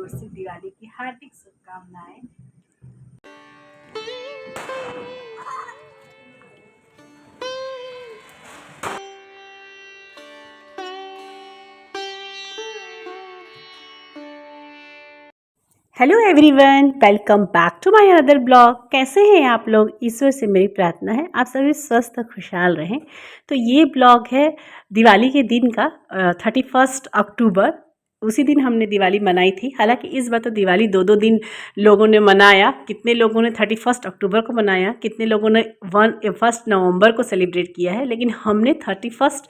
ओर से दिवाली की हार्दिक शुभकामनाएं। Hello everyone, welcome back to my other blog. कैसे हैं आप लोग? ईश्वर से मेरी प्रार्थना है आप सभी स्वस्थ खुशहाल रहें। तो ये ब्लॉग है दिवाली के दिन का, 31 अक्टूबर। उसी दिन हमने दिवाली मनाई थी। हालांकि इस बार तो दिवाली दो दिन लोगों ने मनाया। कितने लोगों ने 31 अक्टूबर को मनाया, कितने लोगों ने 1 नवंबर को सेलिब्रेट किया है, लेकिन हमने 31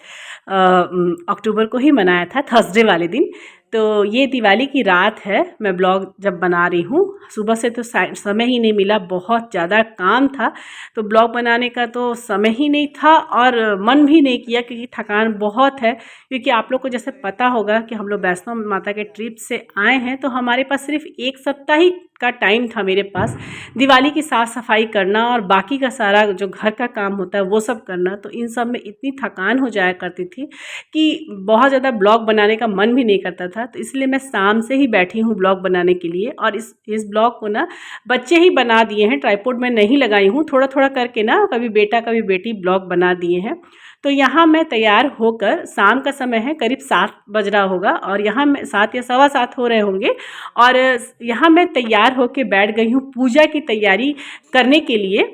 अक्टूबर को ही मनाया था, थर्सडे वाले दिन। तो ये दिवाली की रात है, मैं ब्लॉग जब बना रही हूँ। सुबह से तो समय ही नहीं मिला, बहुत ज़्यादा काम था, तो ब्लॉग बनाने का तो समय ही नहीं था और मन भी नहीं किया, क्योंकि थकान बहुत है। क्योंकि आप लोग को जैसे पता होगा कि हम लोग वैष्णो माता के ट्रिप से आए हैं, तो हमारे पास सिर्फ एक सप्ताह ही का टाइम था मेरे पास दिवाली की साफ़ सफाई करना और बाकी का सारा जो घर का काम होता है वो सब करना। तो इन सब में इतनी थकान हो जाया करती थी कि बहुत ज़्यादा ब्लॉग बनाने का मन भी नहीं करता था। तो इसलिए मैं शाम से ही बैठी हूँ ब्लॉग बनाने के लिए। और इस ब्लॉग को ना बच्चे ही बना दिए हैं, ट्राइपॉड में नहीं लगाई हूँ, थोड़ा थोड़ा करके ना, कभी बेटा कभी बेटी ब्लॉग बना दिए हैं। तो यहाँ मैं तैयार होकर, शाम का समय है, करीब 7 बज रहा होगा और यहाँ मैं 7 या सवा 7 हो रहे होंगे, और यहाँ मैं तैयार होकर बैठ गई हूँ पूजा की तैयारी करने के लिए।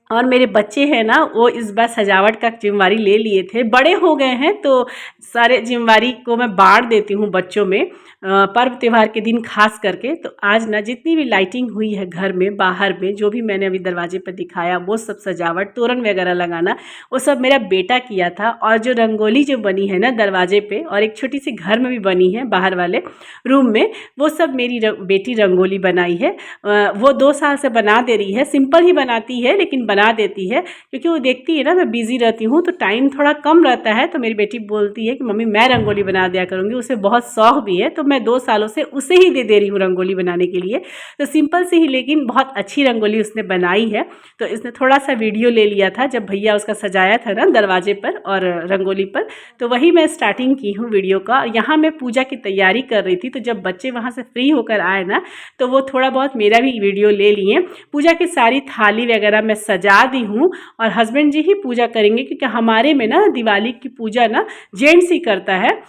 और मेरे बच्चे हैं ना, वो इस बार सजावट का जिम्मेवारी ले लिए थे, बड़े हो गए हैं, तो सारे जिम्मेवारी को मैं बांट देती हूँ बच्चों में, पर्व त्यौहार के दिन खास करके। तो आज ना जितनी भी लाइटिंग हुई है घर में बाहर में, जो भी मैंने अभी दरवाजे पर दिखाया, वो सब सजावट, तोरण वगैरह लगाना, वो सब मेरा बेटा किया था। और जो रंगोली जो बनी है ना दरवाजे पे, और एक छोटी सी घर में भी बनी है बाहर वाले रूम में, वो सब मेरी बेटी रंगोली बनाई है। वो 2 साल से बना दे रही है, सिंपल ही बनाती है लेकिन बना देती है, क्योंकि वो देखती है ना मैं बिज़ी रहती हूँ तो टाइम थोड़ा कम रहता है। तो मेरी बेटी बोलती है कि मम्मी मैं रंगोली बना दिया करूँगी, उसे बहुत शौक भी है, तो मैं 2 सालों से उसे ही दे रही हूँ रंगोली बनाने के लिए। तो सिंपल सी ही लेकिन बहुत अच्छी रंगोली उसने बनाई है। तो इसने थोड़ा सा वीडियो ले लिया था जब भैया उसका सजाया था ना दरवाजे पर और रंगोली पर, तो वही मैं स्टार्टिंग की हूँ वीडियो का। यहाँ मैं पूजा की तैयारी कर रही थी, तो जब बच्चे वहाँ से फ्री होकर आए ना, तो वो थोड़ा बहुत मेरा भी वीडियो ले लिए। पूजा की सारी थाली वगैरह मैं सजा दी हूँ और हस्बैंड जी ही पूजा करेंगे, क्योंकि हमारे में ना दिवाली की पूजा ना जेंट्स ही करता है।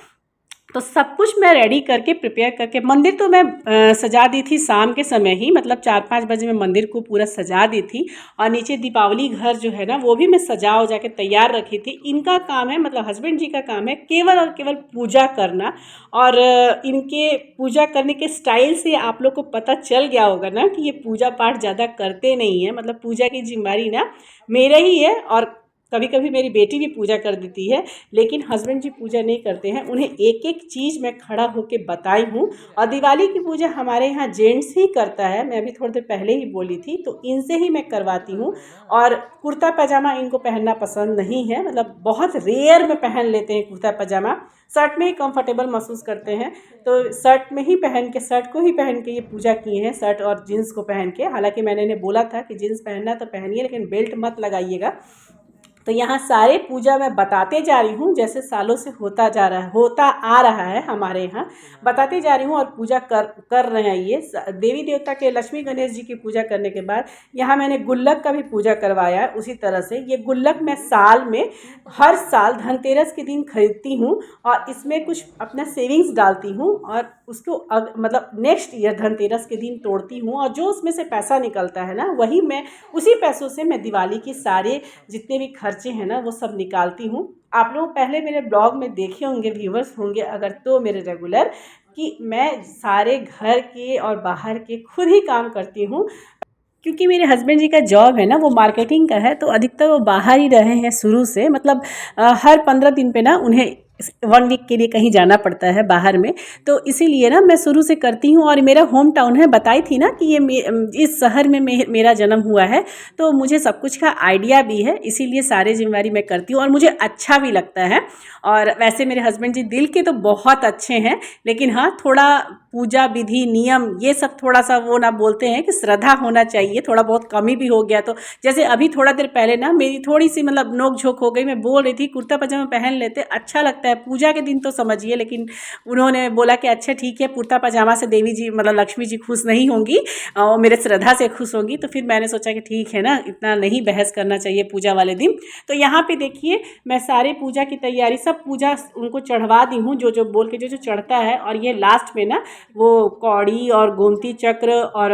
तो सब कुछ मैं रेडी करके प्रिपेयर करके, मंदिर तो मैं सजा दी थी शाम के समय ही, मतलब 4-5 बजे मैं मंदिर को पूरा सजा दी थी। और नीचे दीपावली घर जो है ना, वो भी मैं सजा हो जाके तैयार रखी थी। इनका काम है, मतलब हस्बैंड जी का काम है केवल और केवल पूजा करना। और इनके पूजा करने के स्टाइल से आप लोग को पता चल गया होगा ना कि ये पूजा पाठ ज़्यादा करते नहीं है, मतलब पूजा की जिम्मेवारी ना मेरा ही है। और कभी कभी मेरी बेटी भी पूजा कर देती है, लेकिन हस्बैंड जी पूजा नहीं करते हैं। उन्हें एक एक चीज़ मैं खड़ा होकर बताई हूँ। और दिवाली की पूजा हमारे यहाँ जेंट्स ही करता है, मैं अभी थोड़ी देर पहले ही बोली थी, तो इनसे ही मैं करवाती हूँ। और कुर्ता पजामा इनको पहनना पसंद नहीं है, मतलब बहुत रेयर में पहन लेते हैं कुर्ता पजामा, शर्ट में ही कंफर्टेबल महसूस करते हैं। तो शर्ट में ही पहन के, शर्ट को ही पहन के ये पूजा किए हैं, शर्ट और जीन्स को पहन के। हालांकि मैंने इन्हें बोला था कि जीन्स पहनना तो पहनिए, लेकिन बेल्ट मत लगाइएगा। तो यहाँ सारे पूजा मैं बताते जा रही हूँ, जैसे सालों से होता आ रहा है हमारे यहाँ, बताते जा रही हूँ। और पूजा कर रहे हैं ये देवी देवता के, लक्ष्मी गणेश जी की पूजा करने के बाद यहाँ मैंने गुल्लक का भी पूजा करवाया है। उसी तरह से ये गुल्लक मैं साल में, हर साल धनतेरस के दिन खरीदती हूँ और इसमें कुछ अपना सेविंग्स डालती हूँ और उसको मतलब नेक्स्ट ईयर धनतेरस के दिन तोड़ती हूँ। और जो उसमें से पैसा निकलता है ना, वही मैं, उसी पैसों से मैं दिवाली की सारे जितने भी खर्चे हैं ना वो सब निकालती हूँ। आप लोग पहले मेरे ब्लॉग में देखे होंगे, व्यूवर्स होंगे अगर, तो मेरे रेगुलर, कि मैं सारे घर के और बाहर के खुद ही काम करती हूँ। क्योंकि मेरे हस्बैंड जी का जॉब है ना वो मार्केटिंग का है, तो अधिकतर वो बाहर ही रहे हैं शुरू से, मतलब हर 15 दिन पे ना उन्हें 1 वीक के लिए कहीं जाना पड़ता है बाहर में। तो इसीलिए ना मैं शुरू से करती हूँ। और मेरा होम टाउन है, बताई थी ना कि ये इस शहर में मेरा जन्म हुआ है, तो मुझे सब कुछ का आइडिया भी है, इसीलिए सारे जिम्मेवारी मैं करती हूँ और मुझे अच्छा भी लगता है। और वैसे मेरे हस्बैंड जी दिल के तो बहुत अच्छे हैं, लेकिन हाँ थोड़ा पूजा विधि नियम ये सब थोड़ा सा वो ना बोलते हैं कि श्रद्धा होना चाहिए, थोड़ा बहुत कमी भी हो गया। तो जैसे अभी थोड़ा देर पहले ना मेरी थोड़ी सी मतलब नोक झोंक हो गई, मैं बोल रही थी कुर्ता पजामा पहन लेते, अच्छा लगता लगता है। पूजा के दिन तो समझिए, लेकिन उन्होंने बोला कि अच्छा ठीक है, कुर्ता पजामा से देवी जी मतलब लक्ष्मी जी खुश नहीं होंगी और मेरे श्रद्धा से खुश होंगी। तो फिर मैंने सोचा कि ठीक है ना, इतना नहीं बहस करना चाहिए पूजा वाले दिन। तो यहाँ पे देखिए मैं सारे पूजा की तैयारी, सब पूजा उनको चढ़वा दी हूँ, जो जो बोल के जो चढ़ता है। और ये लास्ट में ना वो कौड़ी और गोमती चक्र और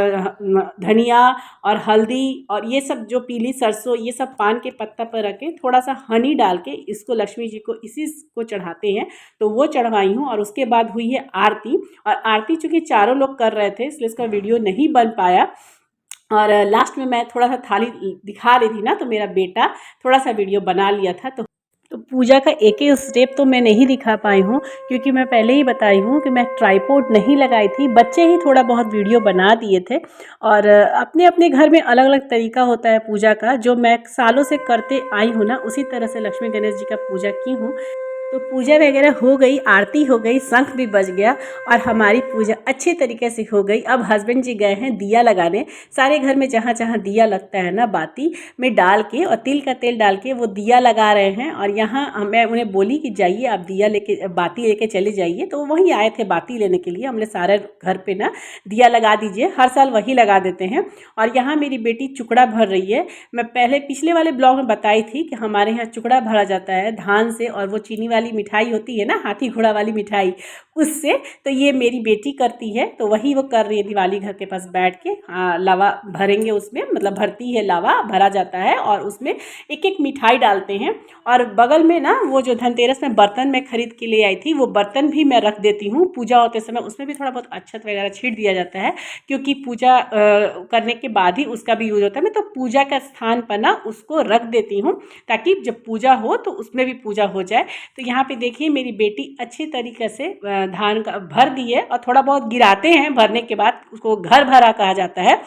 धनिया और हल्दी और ये सब जो पीली सरसों, ये सब पान के पत्ता पर रख के थोड़ा सा हनी डाल के इसको लक्ष्मी जी को इसी को चढ़ाते हैं। तो वो चढ़वाई हूँ। और उसके बाद हुई है आरती। और आरती चूँकि चारों लोग कर रहे थे इसलिए इसका वीडियो नहीं बन पाया। और लास्ट में मैं थोड़ा सा थाली दिखा रही थी ना, तो मेरा बेटा थोड़ा सा वीडियो बना लिया था। तो पूजा का एक एक स्टेप तो मैं नहीं दिखा पाई हूँ, क्योंकि मैं पहले ही बताई हूँ कि मैं ट्राइपॉड नहीं लगाई थी, बच्चे ही थोड़ा बहुत वीडियो बना दिए थे। और अपने अपने घर में अलग अलग तरीका होता है पूजा का, जो मैं सालों से करते आई हूँ ना, उसी तरह से लक्ष्मी गणेश जी का पूजा की हूँ। तो पूजा वगैरह हो गई, आरती हो गई, शंख भी बज गया और हमारी पूजा अच्छे तरीके से हो गई। अब हस्बैंड जी गए हैं दिया लगाने। सारे घर में जहाँ जहाँ दिया लगता है ना, बाती में डाल के और तिल का तेल डाल के वो दिया लगा रहे हैं। और यहाँ मैं उन्हें बोली कि जाइए आप दिया लेके, बाती लेके चले जाइए। तो वहीं आए थे बाती लेने के लिए। हमने सारे घर पे ना दिया लगा दीजिए, हर साल वही लगा देते हैं। और यहाँ मेरी बेटी चुकड़ा भर रही है। मैं पहले पिछले वाले ब्लॉग में बताई थी कि हमारे यहाँ चुकड़ा भरा जाता है धान से, और वो चीनी वाली मिठाई होती है ना, हाथी घोड़ा वाली मिठाई, उससे। तो ये मेरी बेटी करती है, तो वही वो कर रही है। दिवाली घर के पास बैठ के लावा भरेंगे उसमें, मतलब भरती है, लावा भरा जाता है और उसमें एक एक मिठाई डालते हैं। और बगल में ना वो जो धनतेरस में बर्तन मैं खरीद के ले आई थी, वो बर्तन भी मैं रख देती हूँ पूजा होते समय। उसमें भी थोड़ा बहुत अक्षत वगैरह छीट दिया जाता है, क्योंकि पूजा करने के बाद ही उसका भी यूज होता है। मैं तो पूजा का स्थान पर ना उसको रख देती हूँ, ताकि जब पूजा हो तो उसमें भी पूजा हो जाए। तो यहाँ पे देखिए मेरी बेटी अच्छी तरीके से धान का भर दी है, और थोड़ा बहुत गिराते हैं, भरने के बाद उसको घर भरा कहा जाता है।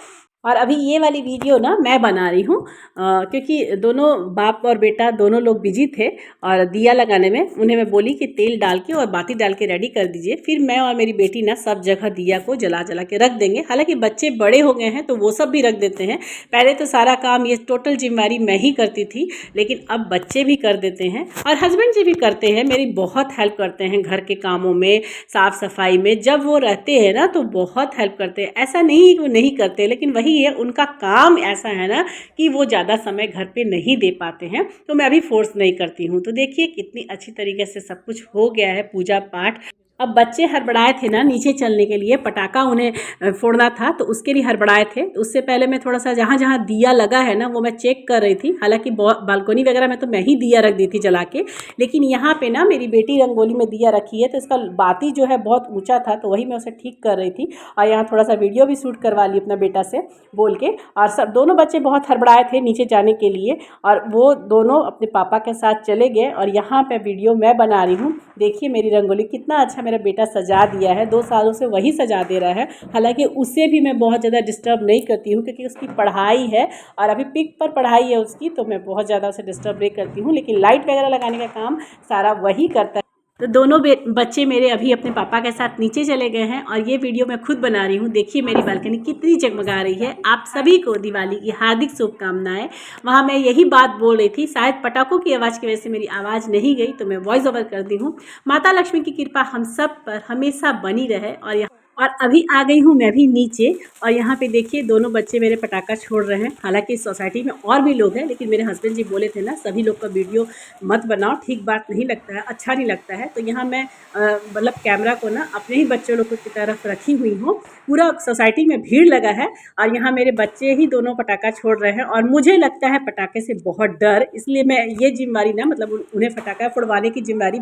और अभी ये वाली वीडियो ना मैं बना रही हूँ, क्योंकि दोनों बाप और बेटा दोनों लोग बिजी थे और दिया लगाने में। उन्हें मैं बोली कि तेल डाल के और बाती डाल के रेडी कर दीजिए, फिर मैं और मेरी बेटी ना सब जगह दिया को जला जला के रख देंगे। हालांकि बच्चे बड़े हो गए हैं तो वो सब भी रख देते हैं। पहले तो सारा काम, ये टोटल जिम्मेवारी मैं ही करती थी, लेकिन अब बच्चे भी कर देते हैं और हस्बैंड जी भी करते हैं, मेरी बहुत हेल्प करते हैं घर के कामों में, साफ़ सफाई में। जब वो रहते हैं ना तो बहुत हेल्प करते हैं। ऐसा नहीं कि वो नहीं करते, लेकिन वही है, उनका काम ऐसा है ना कि वो ज़्यादा समय घर पे नहीं दे पाते हैं। तो मैं अभी फोर्स नहीं करती हूँ। तो देखिए कितनी अच्छी तरीके से सब कुछ हो गया है पूजा पाठ। अब बच्चे हड़बड़ाए थे ना नीचे चलने के लिए, पटाखा उन्हें फोड़ना था तो उसके लिए हड़बड़ाए थे। तो उससे पहले मैं थोड़ा सा जहाँ जहाँ दिया लगा है ना वो मैं चेक कर रही थी। हालांकि बालकोनी वगैरह में तो मैं ही दिया रख दी थी जला के, लेकिन यहाँ पे ना मेरी बेटी रंगोली में दिया रखी है, तो इसका बाती जो है बहुत ऊँचा था, तो वही मैं उसे ठीक कर रही थी। और यहाँ थोड़ा सा वीडियो भी शूट करवा ली अपना बेटा से बोल के। और सब दोनों बच्चे बहुत हड़बड़ाए थे नीचे जाने के लिए, और वो दोनों अपने पापा के साथ चले गए। और यहाँ पे वीडियो मैं बना रही हूँ। देखिए मेरी रंगोली कितना अच्छा मेरा बेटा सजा दिया है, 2 सालों से वही सजा दे रहा है। हालांकि उससे भी मैं बहुत ज़्यादा डिस्टर्ब नहीं करती हूँ, क्योंकि उसकी पढ़ाई है और अभी पिक पर पढ़ाई है उसकी, तो मैं बहुत ज़्यादा उसे डिस्टर्ब नहीं करती हूँ। लेकिन लाइट वगैरह लगाने का काम सारा वही करता है। तो दोनों बच्चे मेरे अभी अपने पापा के साथ नीचे चले गए हैं, और ये वीडियो मैं खुद बना रही हूँ। देखिए मेरी बालकनी कितनी जगमगा रही है। आप सभी को दिवाली की हार्दिक शुभकामनाएं। वहाँ मैं यही बात बोल रही थी, शायद पटाखों की आवाज़ की वजह से मेरी आवाज़ नहीं गई, तो मैं वॉइस ओवर कर दी हूँ। माता लक्ष्मी की कृपा हम सब पर हमेशा बनी रहे। और अभी आ गई हूँ मैं भी नीचे, और यहाँ पे देखिए दोनों बच्चे मेरे पटाखा छोड़ रहे हैं। हालांकि इस सोसाइटी में और भी लोग हैं, लेकिन मेरे हस्बैंड जी बोले थे ना सभी लोग का वीडियो मत बनाओ, ठीक बात नहीं लगता है, अच्छा नहीं लगता है। तो यहाँ मैं मतलब कैमरा को ना अपने ही बच्चों लोगों की तरफ रखी हुई हूँ। पूरा सोसाइटी में भीड़ लगा है, और यहाँ मेरे बच्चे ही दोनों पटाखा छोड़ रहे हैं, और मुझे लगता है पटाखे से बहुत डर, इसलिए मैं ये जिम्मेवारी ना, मतलब उन्हें पटाखा फोड़वाने की जिम्मेवारी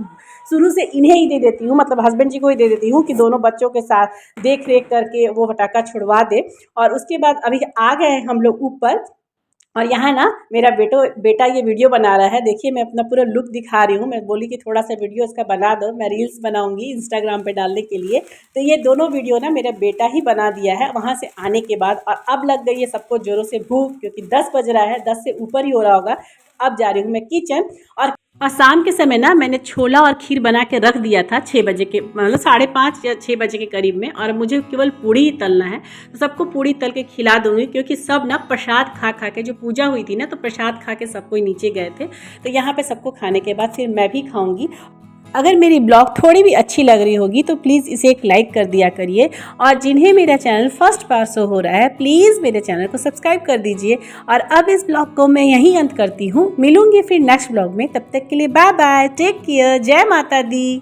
शुरू से इन्हें ही दे देती हूँ, मतलब हस्बैंड जी को ही दे देती हूँ कि दोनों बच्चों के साथ देख रेख करके वो पटाखा छुड़वा दे। और उसके बाद अभी आ गए हैं हम लोग ऊपर, और यहाँ ना मेरा बेटा ये वीडियो बना रहा है। देखिए मैं अपना पूरा लुक दिखा रही हूँ। मैं बोली कि थोड़ा सा वीडियो इसका बना दो, मैं रील्स बनाऊंगी इंस्टाग्राम पे डालने के लिए। तो ये दोनों वीडियो ना मेरा बेटा ही बना दिया है वहाँ से आने के बाद। और अब लग गई है सबको जोरों से भूख, क्योंकि 10 बज रहा है, 10 से ऊपर ही हो रहा होगा। अब जा रही हूँ मैं किचन, और शाम के समय ना मैंने छोला और खीर बना के रख दिया था 6 बजे के, मतलब 5:30 या 6 बजे के करीब में। और मुझे केवल पूड़ी ही तलना है, तो सबको पूड़ी तल के खिला दूंगी, क्योंकि सब ना प्रसाद खा खा के, जो पूजा हुई थी ना तो प्रसाद खा के सब कोई नीचे गए थे। तो यहाँ पे सबको खाने के बाद फिर मैं भी खाऊंगी। अगर मेरी ब्लॉग थोड़ी भी अच्छी लग रही होगी तो प्लीज़ इसे एक लाइक कर दिया करिए, और जिन्हें मेरा चैनल फर्स्ट बार शो हो रहा है प्लीज़ मेरे चैनल को सब्सक्राइब कर दीजिए। और अब इस ब्लॉग को मैं यहीं अंत करती हूँ, मिलूंगी फिर नेक्स्ट ब्लॉग में। तब तक के लिए बाय बाय, टेक केयर, जय माता दी।